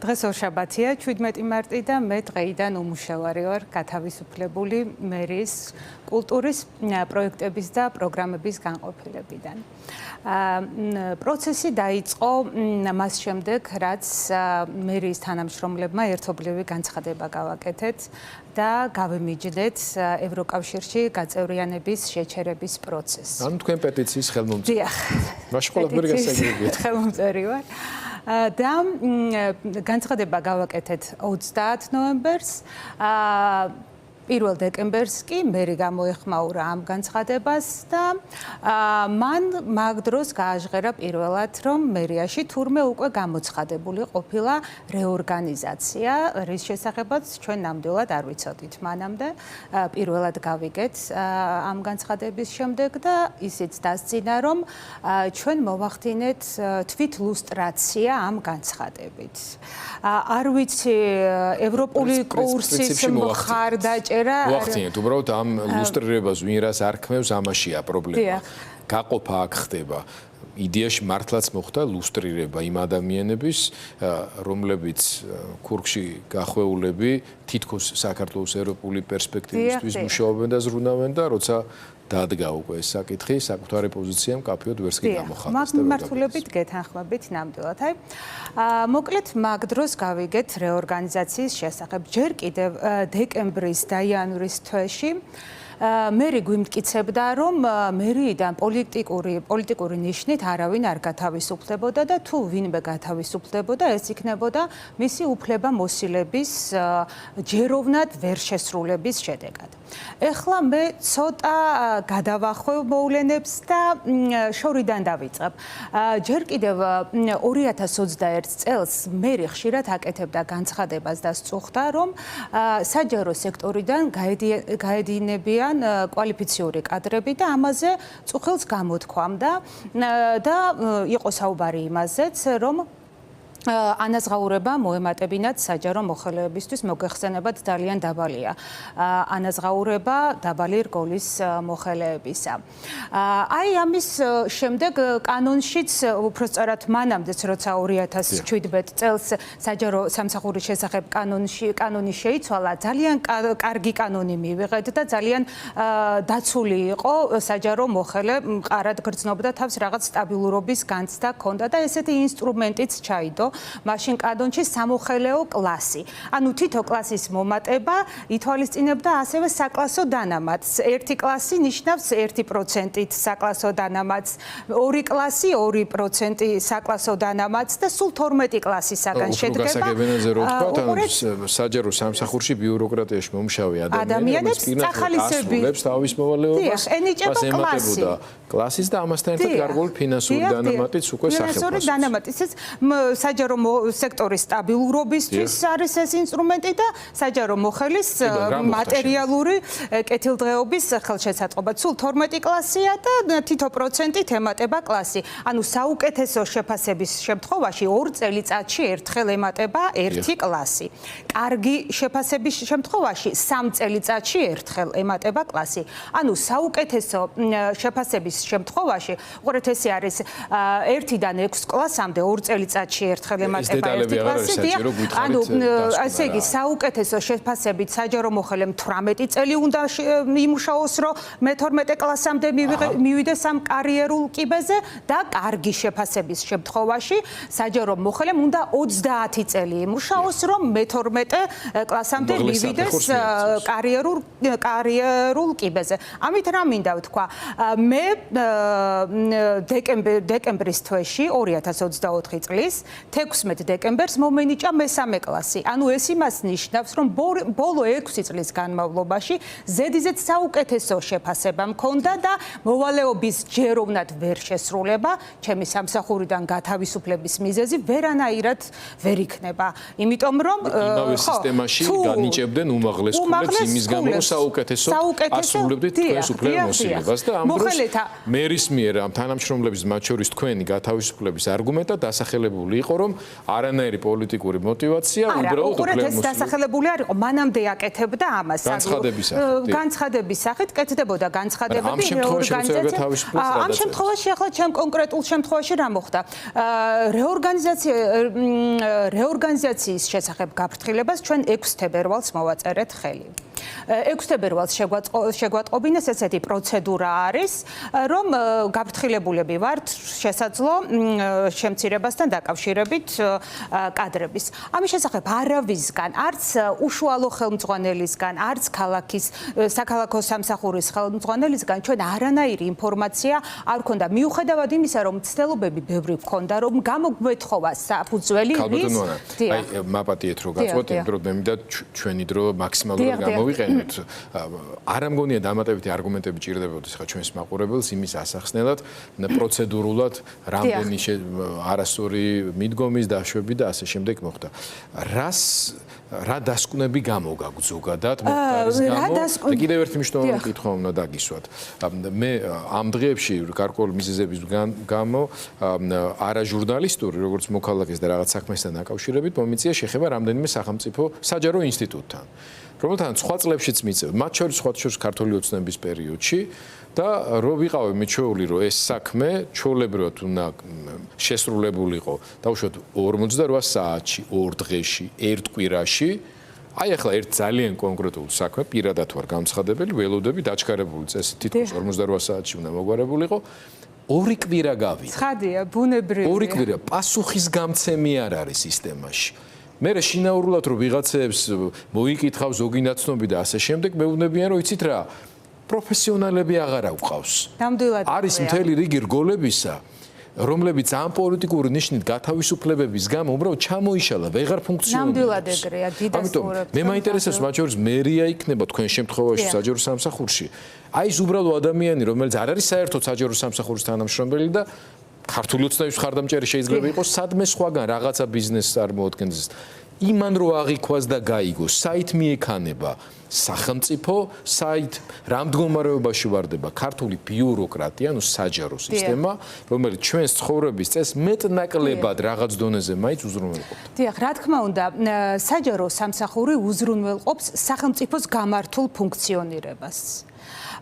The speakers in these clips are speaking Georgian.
დღეს ორშაბათია 17 მარტი და მე დღეიდან უმუშევარი ვარ გათავისუფლებული მერის კულტურის პროექტების და პროგრამების განყოფილებიდან. პროცესი დაიწყო მას შემდეგ, რაც მერის თანამშრომლებმა ერთობლივი განცხადება გავაკეთეთ და გავემიჯნეთ ევროკავშირში გაწევრიანების შეჩერების პროცესს. ანუ თქვენ პეტიციის ხელმომწერი. დიახ. მაშინ ყველაფერი გასაგებია. ხელმომწერი ვარ. და განცხადება გავაკეთეთ 30 ნოემბერს. 1 დეკემბერს კი მერი გამოეხმაურა ამ განცხადებას და მან მაგ დროს გააჟღერა პირველად, რომ მერიაში თურმე უკვე გამოცხადებული ყოფილა რეორგანიზაცია, რის შესახებაც ჩვენ ნამდვილად არ ვიცოდით მანამდე. პირველად გავიგეთ ამ განცხადების შემდეგ და ისიც დასწინა, რომ ჩვენ მოვახდინეთ თვით ლუსტრაცია ამ განცხადებით. არ ვიცი ევროპული კურსის მხარდაჭერა ვახდინეთ, უბრალოდ ამ ლუსტრირებას ვინ რას არქმევს, ამაშია პრობლემა. გაყოფა აქ ხდება. იდეაში მართლაც მოხდა ლუსტრირება იმ ადამიანების, რომლებიც ქურგში გახვეულები თითქოს საქართველოს ევროპული პერსპექტივისთვის მუშაობენ და ზრუნავენ და როცა დადგა უკვე ეს საკითხი, საკუთარი პოზიცია მკაფიოდ ვერც კი გამოხატეს. მაგ მიმართულებით გეთანხმებით ნამდვილად. მოკლედ მაგ დროს გავიგეთ რეორგანიზაციის შესახებ. ჯერ კიდევ დეკემბრის და იანვრის თვეში მერი გვიმტკიცებდა, რომ მერიიდან პოლიტიკური ნიშნით არავინ არ გათავისუფლებოდა და თუ ვინმე გათავისუფლებოდა, ეს იქნებოდა მისი უფლება მოსილების ჯეროვნად ვერ შესრულების შედეგად. ეხლა მე ცოტა გადავახვევ მოვლენებს და შორიდან დავიწყებ. ჯერ კიდევ 2021 წელს მერი ხშირად აკეთებდა განცხადებას და სწუხდა, რომ საჯარო სექტორიდან გაედინებიან კვალიფიციური კადრები და ამაზე წუხილს გამოთქვამდა და იყო საუბარი იმაზეც, რომ ანაზღაურება მოემატებინათ საჯარო მოხელეებისთვის მოგეხსენებათ ძალიან დაბალია. ანაზღაურება დაბალი რგოლის მოხელეებისა. აი ამის შემდეგ კანონშიც უпроსწორად მანამდეც როცა 2017 წელს საჯარო სამსახურის შესახებ კანონი შეიცვალა, ძალიან კარგი კანონი მივიღეთ და ძალიან დაცული იყო საჯარო მოხელე, მყარად გრძნობდა თავს, რაღაც სტაბილურობის განცდა ჰქონდა და ესეთი ინსტრუმენტიც ჩაიდო მაშინ კანონში სამოხელეო კლასი. ანუ თითო კლასის მომატება ითვალისწინებდა ასევე საკლასო დანამატს. ერთი კლასი ნიშნავს 1%-ით საკლასო დანამატს, ორი კლასი 2% საკლასო დანამატს და სულ 12 კლასისაგან შედგება. გასაგებენაზე რო ვთქვა, საჯარო სამსახურში ბიუროკრატიაში მომშავე ადამიანებს ახალისებს თავის მოვალეობას ემატებოდა კლასის და ამასთან ერთად გარკვეული ფინანსური დანამატიც უკვე სახელმწიფოს. ფინანსური დანამატიც საჯარო სექტორის სტაბილურობისთვის არის ეს ინსტრუმენტი და საჯარო მოხელის მატერიალური კეთილდღეობის ხელშესაწყობა. სულ 12 კლასია და თითო პროცენტით ემატება კლასი. ანუ საუკეთესო შეფასების შემთხვევაში 2 წელიწადში ერთხელ ემატება ერთი კლასი. კარგი შეფასების შემთხვევაში 3 წელიწადში ერთხელ ემატება კლასი. ანუ საუკეთესო შეფასების შემთხვევაში, უყურეთ ესე არის 1-დან 6 კლასამდე 2 წელიწადში ერთხელ ემატება ერთი კლასი. ანუ ესე იგი საუკეთესო შეფასებით საჯარო მოხელემ 18 წელი უნდა იმუშაოს, რომ მე-12 კლასამდე მივიდეს ამ კარიერულ კიბეზე და კარგი შეფასების შემთხვევაში საჯარო მოხელემ უნდა 30 წელი იმუშაოს, რომ მე-12 კლასამდე მივიდეს კარიერულ კიბეზე. ამით რა მინდა ვთქვა, მე დეკემბრის თვეში 2024 წლის 16 დეკემბერს მომენიჭა მესამე კლასი. ანუ ეს იმას ნიშნავს, რომ ბოლო 6 წლის განმავლობაში ზედიზედ საუკეთესო შეფასება მქონდა და მოვალეობის ჯეროვნად ვერ შესრულება, ჩემი სამსახურიდან გათავისუფლების მიზეზი ვერანაირად ვერ იქნება. იმიტომ რომ იმავე სისტემაში განიჭებდნენ უმაღლეს სკოლებს იმის გამო, რომ საუკეთესო ასრულებდით თქვენს უფლებამოსილებას და ამ დროს მერის მიერ ამ თანამშრომლების მათ შორის თქვენი გათავისუფლების არგუმენტად დასახელებული იყო, რომ რომ არანაირი პოლიტიკური мотиваცია უბრალოდ უყურეთ ეს დასახელებული არ იყო მანამდე აკეთებდა ამას განცხადების სახით კეთდებოდა განცხადებები ამ შემთხვევაში ახლა ჩემ კონკრეტულ შემთხვევაში რა მოხდა რეორგანიზაციის შესახებ გაფრთხილებას ჩვენ 6 თებერვალს მოვაწერეთ ხელი 6 თებერვალს შეგვატყობინეს ესეთი პროცედურა არის რომ გაფრთხილებულები ვართ შესაძლო შემცირებასთან დაკავშირებით კადრების ამის შესახებ არავისგან არც უშუალო ხელმძღვანელისგან არც ქალაქის საქალაქო სამსახურის ხელმძღვანელისგან ჩვენ არანაირი ინფორმაცია არ გვქონდა მიუხედავად იმისა რომ მცდელობები ბევრი გვქონდა რომ გამოგვეთხოვა საფუძველი რის აი მაპატიეთ რო გაწყვეტ იმიტომ მე მინდა ჩვენი დრო მაქსიმალურად გამოვიყენოთ არ ამგონია დამატებითი არგუმენტები ჭირდებოდეს ხა ჩვენს მაყურებელს იმის ასახსნელად პროცედურულად რამდენი არასწორი მიდგომის დაშვები და ასე შემდეგ მოხდა რა დასკვნები გამოგაგვ ზოგადად მოხდარის გამო და კიდევ ერთი მნიშვნელოვანი კითხვა უნდა დაგისვათ მე ამ დღეებში გარკვეული მიზეზების გამო არა ჟურნალისტური როგორც მოქალაქეს და რაღაც საქმესთან დაკავშირებით მომიწია შეხება რამდენიმე სახელმწიფო საჯარო ინსტიტუტთან რომელთან სხვა წლებშიც მიწევ მათ შორის სხვა ქართული ოცნების პერიოდში და რო ვიყავი მიჩვეული რომ ეს საქმე ჩვეულებრივად უნდა შესრულებულიყო დაუშვათ 48 საათში 2 დღეში 1 კვირაში აი ახლა ერთ ძალიან კონკრეტულ საქმე პირადად ვარ გამცხადებელი ველოდები დაჩქარებული წესი თითქოს 48 საათში უნდა მოგვარებულიყო 2 კვირა გავიდა ცხადია ბუნებრივია 2 კვირა პასუხის გამცემი არ არის სისტემაში მე შინაურულად რომ ვიღაცებს მოიკითხავ ზოგი ნაცნობი და ასე შემდეგ მეუბნებიან რომ იცით რა პროფესიონალები აღარ აღვყავს ნამდვილად არის მთელი რიგი რგოლებისა რომლებიც ამ პოლიტიკური ნიშნით გათავისუფლებების გამო უბრალოდ ჩამოიშალა ვეღარ ფუნქციონირებს ნამდვილად ეგრეა დიდასურებს მე მაინტერესებს მათ შორის მერია იქნება თქვენ შემთხვევაში საჯარო სამსახურში აი ეს უბრალოდ ადამიანი რომელიც არ არის საერთოდ საჯარო სამსახურის თანამშრომელი და ქართული ოცნების მხარდამჭერი შეიძლება იყოს სადმე სხვაგან რაღაცა ბიზნესს წარმოადგენს იმან რო აღიქვას და გაიგოს საით მიექანება სახელმწიფო საით რა მდგომარეობაში ვარდება ქართული ბიუროკრატია ანუ საჯარო სისტემა რომელიც ჩვენს ცხოვრების წესს მეტნაკლებად რაღაც დონეზე მაინც უზრუნველყოფს დიახ რა თქმა უნდა საჯარო სამსახური უზრუნველყოფს სახელმწიფოს გამართულ ფუნქციონირებას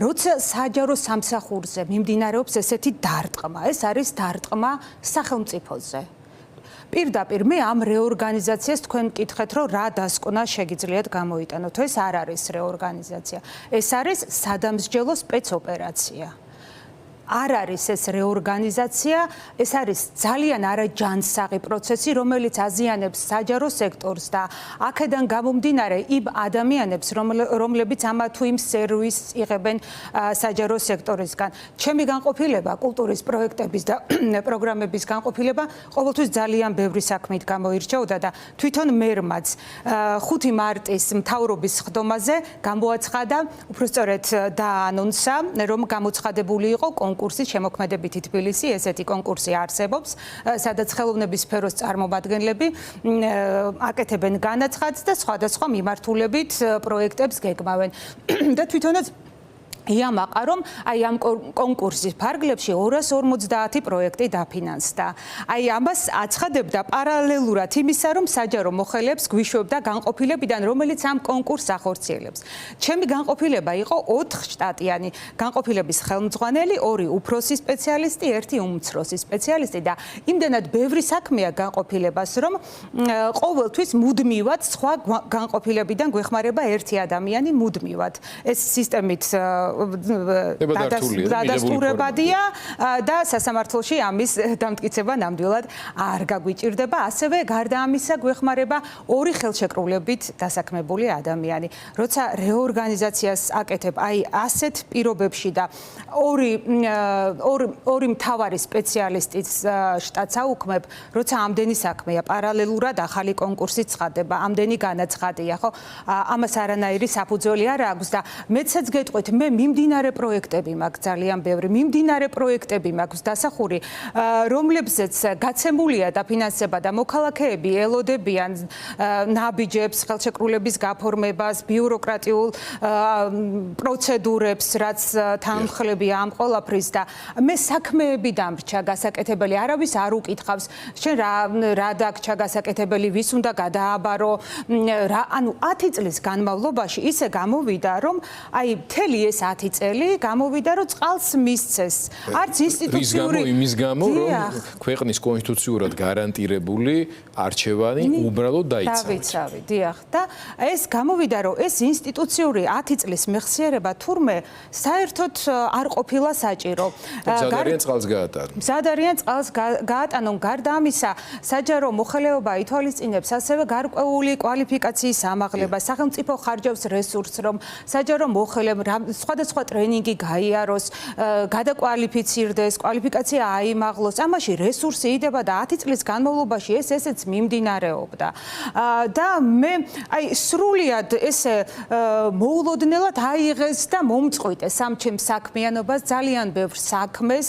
როცა საჯარო სამსახურზე მიმდინარეობს ესეთი დარტყმა ეს არის დარტყმა სახელმწიფოზე პირდაპირ მე ამ რეორგანიზაციას თქვენ მკითხეთ რომ რა დასკვნა შეგიძლიათ გამოიტანოთ ეს არ არის რეორგანიზაცია ეს არის სადამსჯელო სპეცოპერაცია არ არის ეს რეორგანიზაცია ეს არის ძალიან არაჯანსაღი პროცესი რომელიც აზიანებს საჯარო სექტორს და აქედან გამომდინარე იმ ადამიანებს რომლებიც ამა თუ იმ სერვისს იღებენ საჯარო სექტორისგან ჩემი განყოფილება კულტურის პროექტების და პროგრამების განყოფილება ყოველთვის ძალიან ბევრი საქმით გამოირჩეოდა და თვითონ მერმაც 5 მარტის მთავრობის სხდომაზე გამოაცხადა უბრალოდ დაანონსა რომ გამოცხადებული იყო კონკურსის შემოქმედებითი თბილისი ესეთი კონკურსი არსებობს სადაც ხელოვნების სფეროს წარმომადგენლები აკეთებენ განაცხადს და სხვადასხვა მიმართულებით პროექტებს გეგმავენ და თვითონაც იამაყა რომ აი ამ კონკურსის ფარგლებში 250 პროექტი დაფინანსდა. აი ამას აცხადებდა პარალელურად იმისა რომ საჯარო მოხელეებს გვიშვებდა განყოფილებიდან რომელიც ამ კონკურსს ახორციელებს. ჩემი განყოფილება იყო 4 შტატიანი განყოფილების ხელმძღვანელი, 2 უფროსი სპეციალისტი, 1 უმცროსი სპეციალისტი და იმდენად ბევრი საქმეა განყოფილებას რომ ყოველთვის მუდმივად სხვა განყოფილებიდან გვეხმარება 1 ადამიანი მუდმივად. ეს სისტემით დადასტურებადია და სასამართლოში ამის დამტკიცება ნამდვილად არ გაგვიჭირდება. ასევე გარდა ამისა გვეხმარება 2 ხელშეკრულებით დასაქმებული ადამიანი. როცა რეორგანიზაციას აკეთებ აი ასეთ პირობებში და 2 მთავარი სპეციალისტის შტატს აუქმებ, როცა ამდენი საქმეა პარალელურად ახალი კონკურსი ცხადდება, ამდენი განაცხადია, ხო? ამას არანაირი საფუძველი არ აქვს და მეცაც გეტყვით, მე მიმდინარე პროექტები მაქვს ძალიან ბევრი, მიმდინარე პროექტები მაქვს დასახური, რომლებზეც გაცემულია დაფინანსება და მოქალაქეები ელოდებიან ნაბიჯებს, ხელშეკრულების გაფორმებას, ბიუროკრატიულ პროცედურებს, რაც თანმხლებია ამ ყველაფრის და მე საქმეები დამრჩა გასაკეთებელი, არავის არ უკითხავს, შენ რა დაგჭა გასაკეთებელი, ვის უნდა გადააბარო, ანუ 10 წლის განმავლობაში ისე გამოვიდა, რომ აი მთელი ეს 10 წელი გამოვიდა, რომ წყალს მისცეს. არც ინსტიტუციური იმის გამო, რომ ქვეყნის კონსტიტუციურად გარანტირებული არჩევანი უბრალოდ დაიცავთ. დავიცავი, დიახ. და ეს გამოვიდა, რომ ეს ინსტიტუციური 10 წლის მეხსიერება თურმე საერთოდ არ ყოფილა საჭირო. მზად წყალს გაატანონ. მზად წყალს გაატანონ, გარდა ამისა, საჯარო მოხელეობა ითვალისწინებს ასევე გარკვეული კვალიფიკაციის ამაღლებას, სახელმწიფო ხარჯავს რესურსს, რომ საჯარო მოხელეობა სხვადასხვა ტრენინგი გაიაროს, გადაკვალიფიცირდეს, კვალიფიკაცია აიმაღლოს, ამაში რესურსი იდება და 10 წლის განმავლობაში ესეც მიმდინარეობდა. და მე აი სრულიად ესე მოულოდნელად აიღეს და მომწყვიტეს ამ ჩემს საქმიანობას, ძალიან ბევრ საქმეს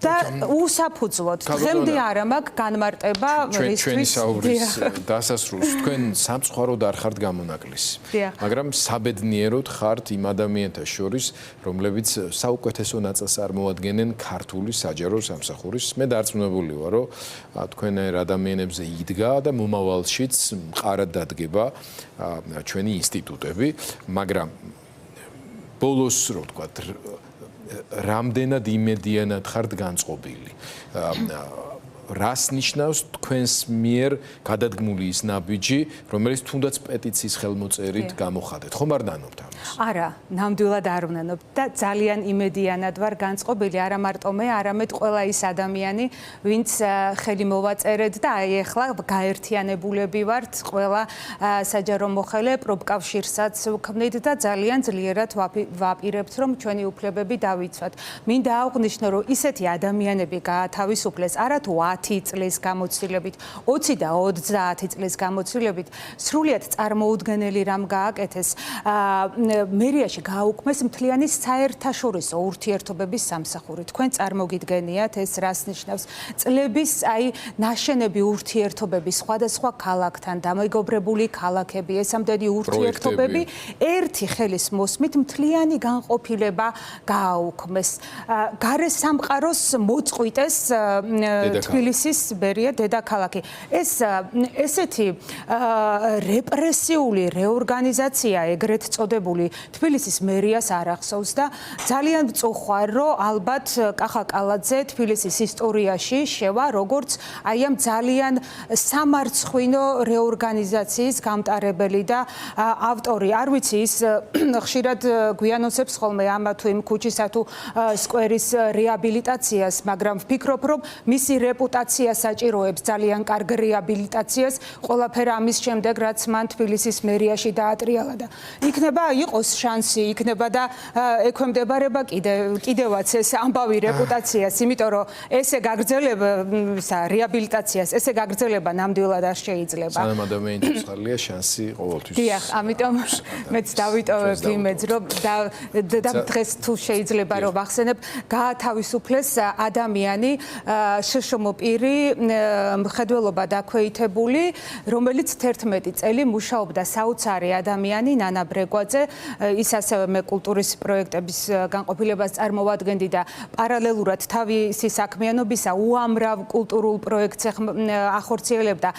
და უსაფუძვლოდ დღემდე არა მაქვს განმარტება ჩვენი საუბრის დასასრულს თქვენ სამწუხაროდ არ ხართ გამონაკლისი, მაგრამ საბედნიეროდ ხართ იმ ადამიანთა შორის, რომლებიც საუკეთესო ნაწილს წარმოადგენენ ქართული საჯარო სამსახურის. მე დარწმუნებული ვარ, რომ თქვენ ერთ ადამიანებზე იდგა და მომავალშიც მყარად დადგება ჩვენი ინსტიტუტები, მაგრამ ბოლოს რო ვთქვათ რამდენად იმედიანად ხართ განწყობილი. რას ნიშნავს თქვენს მიერ გადადგმული ის ნაბიჯი, რომელიც თუნდაც პეტიციის ხელმოწერით გამოხადეთ? ხომ არ ნანობთ ამას? არა, ნამდვილად არ ვნანობ და ძალიან იმედიანად ვარ განწყობილი, არა მარტო მე, არამედ ყველა ის ადამიანი, ვინც ხელი მოვაწერეთ და აი ახლა გაერთიანებულები ვართ, ყველა საჯარო მოხელე პროფკავშირსაც ვქმნით და ძალიან ძლიერად ვაპირებთ, რომ ჩვენი უფლებები დავიცვათ. მინდა აღვნიშნო, რომ ისეთი ადამიანები გაათავისუფლეს არა თუ 10 წლის გამოცდილებით, 20 და 30 წლის გამოცდილებით, სრულიად წარმოუდგენელი რამ გააკეთეს. მერიაში გააუქმეს მთლიანი საერთაშორისო ურთიერთობების სამსახური. თქვენ წარმოგიდგენიათ ეს რას ნიშნავს? წლების აი ნაშენები ურთიერთობები სხვადასხვა ქალაქთან, დამეგობრებული ქალაქები, ესამდენი ურთიერთობები ერთი ხელის მოსმით მთლიანი განყოფილება გააუქმეს. გარესამყაროს მოწყვიტეს თბილისის ბერია დედაქალაქი. ეს ესეთი რეპრესიული რეორგანიზაცია ეგრეთ წოდებული თბილისის მერიას არ ახსოვს და ძალიან მწუხვარ, რომ ალბათ კახა კალაძე თბილისის ისტორიაში შევა როგორც აი ამ ძალიან სამარცხვინო რეორგანიზაციის გამტარებელი და ავტორი. არ ვიცი, ის ხშირად გვიანონსებს ხოლმე ამა თუ იმ ქუჩისა თუ სკვერის რეაბილიტაციას, მაგრამ ვფიქრობ, რომ მისი რეპუტაცია საჭიროებს ძალიან კარგ რეაბილიტაციას, ყველაფერი ამის შემდეგ, რაც მან თბილისის მერიაში დაატრიალა და იქნება იყოს შანსი, იქნება და ექვემდებარება კიდევაც ეს ამბავი რეპუტაციას, იმიტომ რომ ესე გაგრძელება რეაბილიტაციას, ესე გაგრძელება ნამდვილად არ შეიძლება. სანამ ადამიანს ხალია შანსი ყოველთვის. დიახ, ამიტომ მეც დავიტოვებ იმედს, რომ და დღეს თუ შეიძლება რომ ვახსენებ, გაათავისუფლეს ადამიანი შშმ პირი მხედველობა დაქვეითებული, რომელიც 11 წელი მუშაობდა საოცარი ადამიანი ნანა ბრეგვაძე, ის ასევე მე კულტურის პროექტების განყოფილებას წარმოვადგენდი და პარალელურად თავისი საქმიანობისა უამრავ კულტურულ პროექტს ახორციელებდა,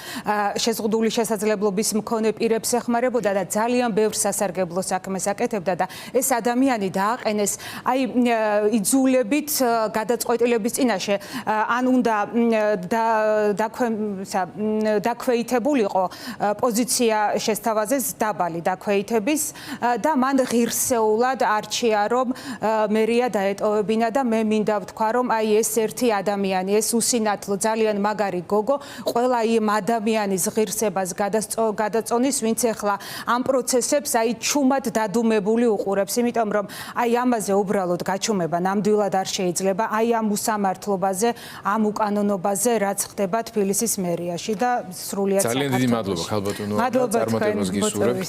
შეზღუდული შესაძლებლობის მქონე პირებს ეხმარებოდა და ძალიან ბევრ სასარგებლო საქმეს აკეთებდა და ეს ადამიანი დააყენეს აი იძულებით გადაწყვეტილების წინაშე, ან უნდა დაქვეითებულიყო პოზიცია შესთავაზეს დაბალი დაქვეითების და მან ღირსეულად არჩია, რომ მერია დაეტოვებინა და მე მინდა ვთქვა, რომ აი ეს ერთი ადამიანი, ეს უსინათლო ძალიან მაგარი გოგო, ყველა იმ ადამიანის ღირსებას გადაწონის, ვინც ახლა ამ პროცესებს აი ჩუმად დადუმებული უყურებს, იმიტომ რომ აი ამაზე უბრალოდ გაჩუმება ნამდვილად არ შეიძლება, აი ამ უსამართლობაზე, ამ უკანონობაზე, რაც ხდება თბილისის მერიაში და სრულიად ძალიან დიდი მადლობა ხალბატონო, წარმატებას გისურვებთ.